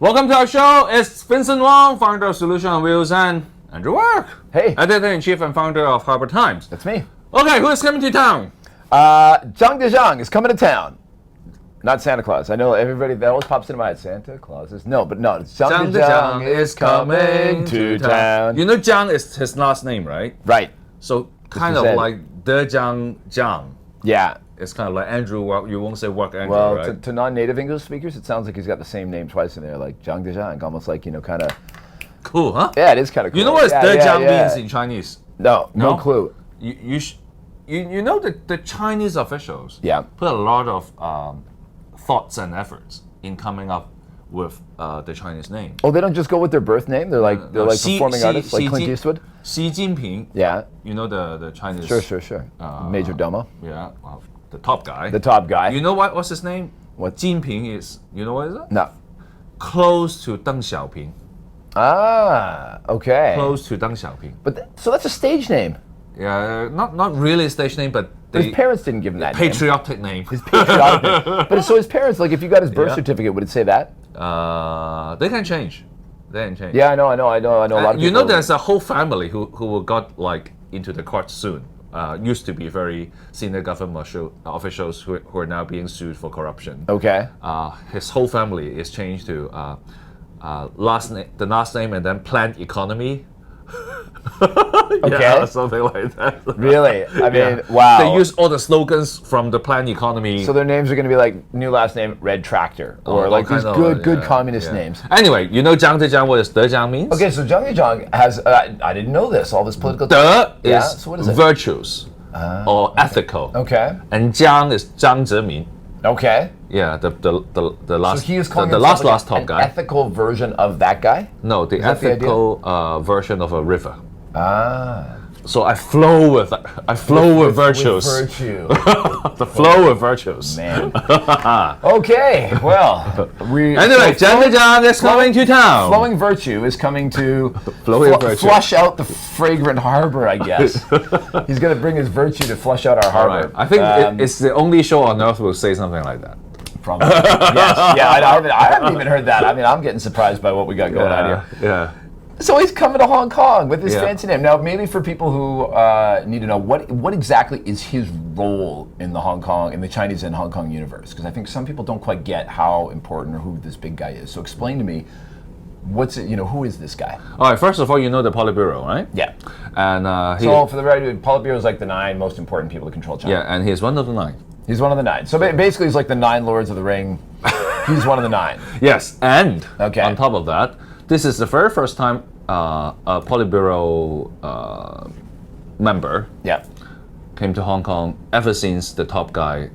Welcome to our show. It's Vincent Wong, founder of Solution on Wheels, and Andrew Work. Hey. Editor-in-chief and founder of Harbour Times. That's me. Okay, who is coming to town? Zhang Dejiang is coming to town. Not Santa Claus. I know everybody, that always pops into my head. Santa Claus is, no, it's Zhang Dejiang is coming to town. You know Zhang is his last name, right? Right. So kind of like Dejiang. Yeah. It's kind of like Andrew Work. You won't say Work Andrew, well, right? to non-native English speakers, it sounds like he's got the same name twice in there, like Zhang Dejiang, almost like, kind of. Cool, huh? Yeah, it is kind of cool. You know what Dejiang means in Chinese? No clue. You know that the Chinese officials put a lot of thoughts and efforts in coming up with the Chinese name. Oh, they don't just go with their birth name? They're like performing artists, like Clint Eastwood? Xi Jinping. Yeah. You know the Chinese. Sure. Major Domo. Yeah. Well, the top guy. The top guy. You know what's his name? What? Jinping is. You know what is it? No. Close to Deng Xiaoping. Ah, okay. Close to Deng Xiaoping. But so that's a stage name. Yeah, not really a stage name, but his parents didn't give him that patriotic name. His patriotic name. But so his parents, like if you got his birth certificate, would it say that? They can change. They can change. Yeah, I know a lot of people. You know, there's a whole family who got like into the court soon. Used to be very senior government officials who are now being sued for corruption. Okay. His whole family is changed to the last name and then planned economy. Okay. Yeah, something like that. Really? I mean, wow. They use all the slogans from the planned economy. So their names are going to be like new last name Red Tractor or like these good communist names. Anyway, you know Zhang Dejiang, what Dejiang means? Okay, so Zhang Dejiang has I didn't know this. All this political. Is so what is it? Virtues or ethical. Okay. And Jiang is Zhang Zemin. Okay. Yeah, the last. So he is calling the last top an guy. Ethical version of that guy? No, the ethical version of a river. Ah. So I flow with virtues. With virtue. The flow of virtues. Man. Okay. Well, anyway, Zhang Dejiang is coming to town. Flowing virtue is coming to flush out the fragrant harbor, I guess. He's going to bring his virtue to flush out our harbor. Right. I think it's the only show on earth will say something like that. Probably. Yes. Yeah. I haven't even heard that. I mean, I'm getting surprised by what we got going on here. Yeah. So he's coming to Hong Kong with his fancy name. Now, maybe for people who need to know, what exactly is his role in the Chinese and Hong Kong universe? Because I think some people don't quite get how important or who this big guy is. So explain to me, who is this guy? All right, first of all, you know the Politburo, right? Yeah. And so for the record, Politburo is like the 9 most important people to control China. Yeah, and he's one of the 9. He's one of the 9. So basically, he's like the 9 Lords of the Ring. He's one of the 9. Yes, and on top of that, this is the very first time a Politburo member came to Hong Kong ever since the top guy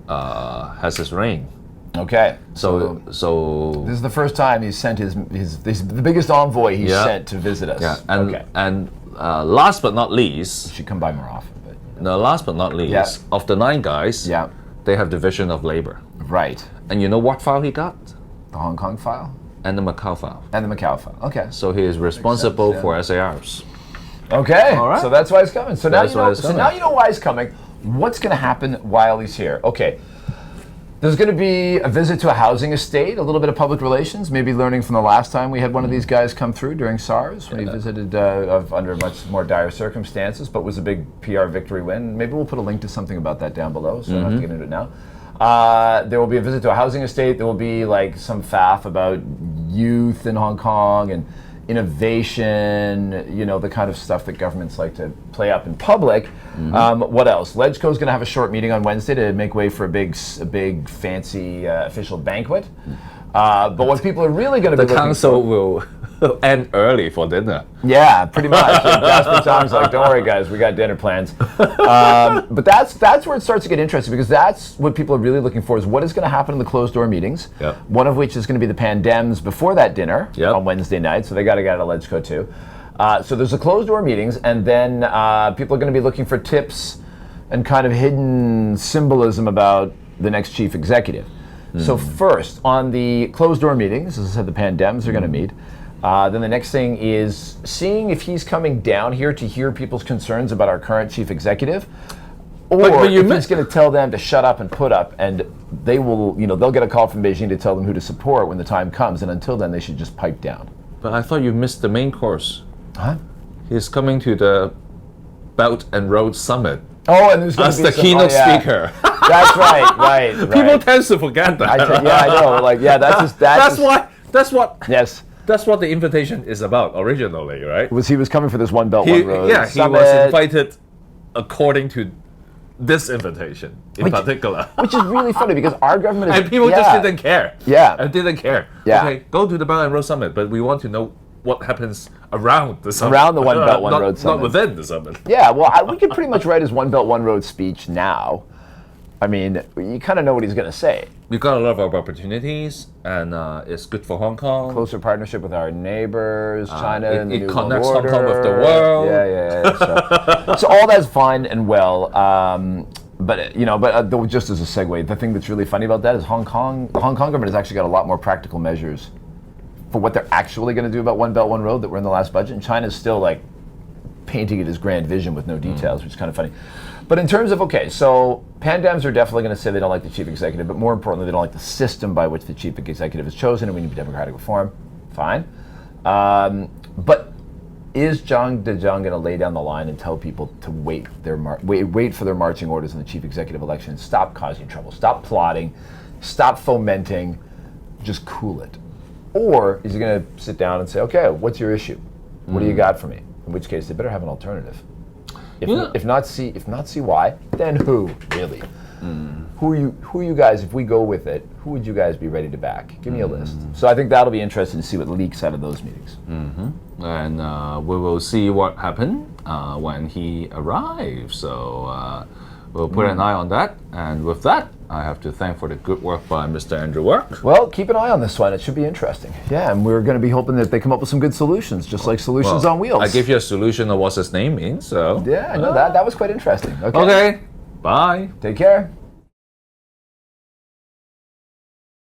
has his reign. Okay. So this is the first time he's sent the biggest envoy he's sent to visit us. Yeah. And last but not least, he should come by more often. No, last but not least, of the 9 guys, they have division of labor. Right. And you know what file he got? The Hong Kong file? And the Macau file. And the Macau file. Okay. So he is responsible for SARs. Okay. All right. So that's why he's coming. So now you know why he's coming. What's going to happen while he's here? Okay. There's going to be a visit to a housing estate, a little bit of public relations, maybe learning from the last time we had one of these guys come through during SARS when he visited under much more dire circumstances, but was a big PR victory win. Maybe we'll put a link to something about that down below, so I don't have to get into it now. There will be a visit to a housing estate. There will be like some faff about youth in Hong Kong and innovation, the kind of stuff that governments like to play up in public. What else? LegCo is going to have a short meeting on Wednesday to make way for a big fancy official banquet. But what people are really going to be the council will end early for dinner. Yeah, pretty much. Jasper Tom's like, don't worry, guys, we got dinner plans. But that's where it starts to get interesting, because that's what people are really looking for, is what is going to happen in the closed-door meetings, one of which is going to be the Pandems before that dinner on Wednesday night, so they got to get out of LegCo too. So there's the closed-door meetings, and then people are going to be looking for tips and kind of hidden symbolism about the next chief executive. So first, on the closed-door meetings, as I said, the Pandems are going to meet. Then the next thing is seeing if he's coming down here to hear people's concerns about our current chief executive, Or if he's going to tell them to shut up and put up, and they will, they'll get a call from Beijing to tell them who to support when the time comes, and until then, they should just pipe down. But I thought you missed the main course. Huh? He's coming to the Belt and Road Summit. Oh, and there's going to be the keynote speaker. That's right. People tend to forget that. I know. That's what the invitation is about originally, right? He was coming for this One Belt, One Road Summit. He was invited according to this invitation in particular. Which is really funny because our government is... And people just didn't care. Yeah. And didn't care. Yeah. Okay, go to the Belt and Road Summit, but we want to know what happens around the summit. Around the One Belt, One Road Summit. Not within the summit. Yeah, well, we could pretty much write his One Belt, One Road speech now. I mean, you kind of know what he's going to say. We've got a lot of opportunities, and it's good for Hong Kong. Closer partnership with our neighbors, China, and the New World Order. It connects Hong Kong with the world. Yeah. So all that's fine and well. But just as a segue, the thing that's really funny about that is the Hong Kong government has actually got a lot more practical measures for what they're actually going to do about One Belt, One Road that were in the last budget. And China's still like painting it as grand vision with no details, which is kind of funny. But in terms of, so Pandams are definitely going to say they don't like the chief executive, but more importantly, they don't like the system by which the chief executive is chosen, and we need democratic reform. Fine. But is Zhang Dejiang going to lay down the line and tell people to wait for their marching orders in the chief executive election, stop causing trouble, stop plotting, stop fomenting, just cool it? Or is he going to sit down and say, okay, what's your issue? What do you got for me? In which case, they better have an alternative. If not CY, then who, really? Who are you guys, if we go with it, who would you guys be ready to back? Give me a list. So I think that'll be interesting to see what leaks out of those meetings. And we will see what happens when he arrives. So we'll put an eye on that. And with that, I have to thank for the good work by Mr. Andrew Work. Well, keep an eye on this one. It should be interesting. Yeah, and we're going to be hoping that they come up with some good solutions, just like Solutions on Wheels. I gave you a solution of what his name means, so... Yeah, I know that. That was quite interesting. Okay. Bye. Take care.